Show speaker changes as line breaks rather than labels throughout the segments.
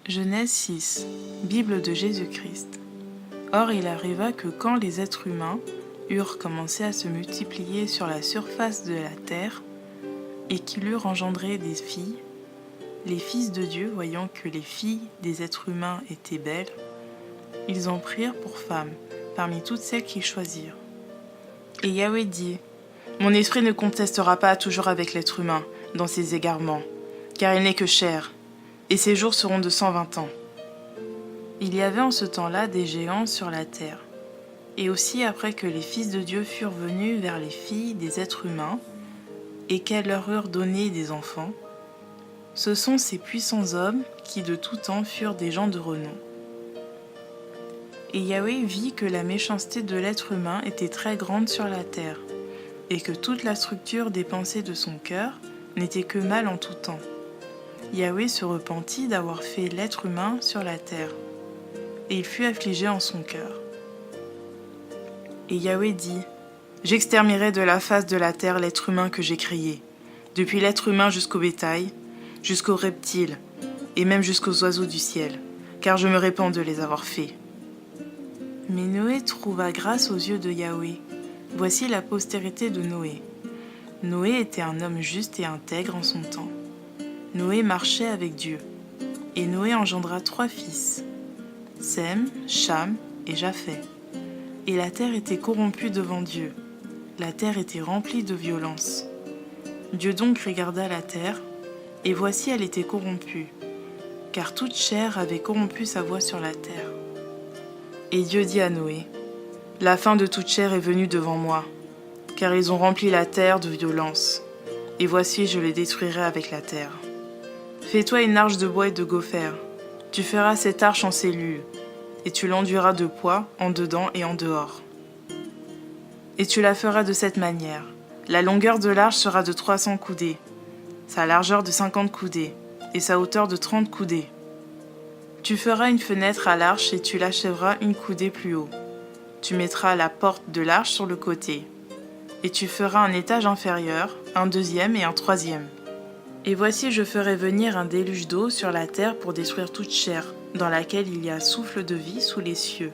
Genèse 6, Bible de Jésus-Christ. Or il arriva que quand les êtres humains eurent commencé à se multiplier sur la surface de la terre, et qu'ils eurent engendré des filles, les fils de Dieu, voyant que les filles des êtres humains étaient belles, ils en prirent pour femmes, parmi toutes celles qu'ils choisirent. Et Yahweh dit, « Mon esprit ne contestera pas toujours avec l'être humain dans ses égarements, car il n'est que chair, et ses jours seront de 120 ans. » Il y avait en ce temps-là des géants sur la terre. Et aussi après que les fils de Dieu furent venus vers les filles des êtres humains, et qu'elles leur eurent donné des enfants, ce sont ces puissants hommes qui de tout temps furent des gens de renom. Et Yahweh vit que la méchanceté de l'être humain était très grande sur la terre, et que toute la structure des pensées de son cœur n'était que mal en tout temps. Yahweh se repentit d'avoir fait l'être humain sur la terre, et il fut affligé en son cœur. Et Yahweh dit, « J'exterminerai de la face de la terre l'être humain que j'ai créé, depuis l'être humain jusqu'au bétail, jusqu'aux reptiles, et même jusqu'aux oiseaux du ciel, car je me répands de les avoir faits. » Mais Noé trouva grâce aux yeux de Yahweh. Voici la postérité de Noé. Noé était un homme juste et intègre en son temps. Noé marchait avec Dieu. Et Noé engendra 3 fils, Sem, Cham et Japheth. Et la terre était corrompue devant Dieu. La terre était remplie de violence. Dieu donc regarda la terre, et voici elle était corrompue, car toute chair avait corrompu sa voie sur la terre. Et Dieu dit à Noé, « La fin de toute chair est venue devant moi, car ils ont rempli la terre de violence, et voici je les détruirai avec la terre. Fais-toi une arche de bois et de gopher. Tu feras cette arche en cellules, et tu l'enduiras de poids en dedans et en dehors. Et tu la feras de cette manière. La longueur de l'arche sera de 300 coudées, sa largeur de 50 coudées, et sa hauteur de 30 coudées. Tu feras une fenêtre à l'arche et tu l'achèveras une coudée plus haut. Tu mettras la porte de l'arche sur le côté. Et tu feras un étage inférieur, un deuxième et un troisième. Et voici je ferai venir un déluge d'eau sur la terre pour détruire toute chair, dans laquelle il y a souffle de vie sous les cieux.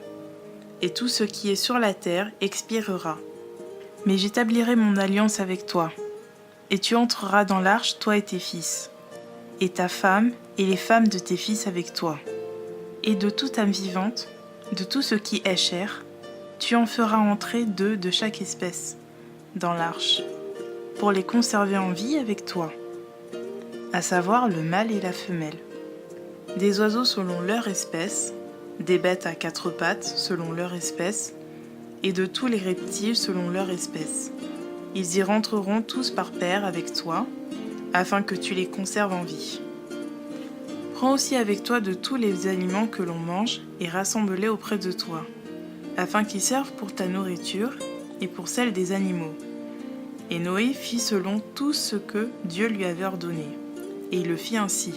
Et tout ce qui est sur la terre expirera. Mais j'établirai mon alliance avec toi. Et tu entreras dans l'arche, toi et tes fils, et ta femme et les femmes de tes fils avec toi. Et de toute âme vivante, de tout ce qui est chair, tu en feras entrer 2 de chaque espèce dans l'arche, pour les conserver en vie avec toi, à savoir le mâle et la femelle. Des oiseaux selon leur espèce, des bêtes à 4 pattes selon leur espèce, et de tous les reptiles selon leur espèce. Ils y rentreront tous par paire avec toi, afin que tu les conserves en vie. Prends aussi avec toi de tous les aliments que l'on mange et rassemble-les auprès de toi, afin qu'ils servent pour ta nourriture et pour celle des animaux. Et Noé fit selon tout ce que Dieu lui avait ordonné, et il le fit ainsi.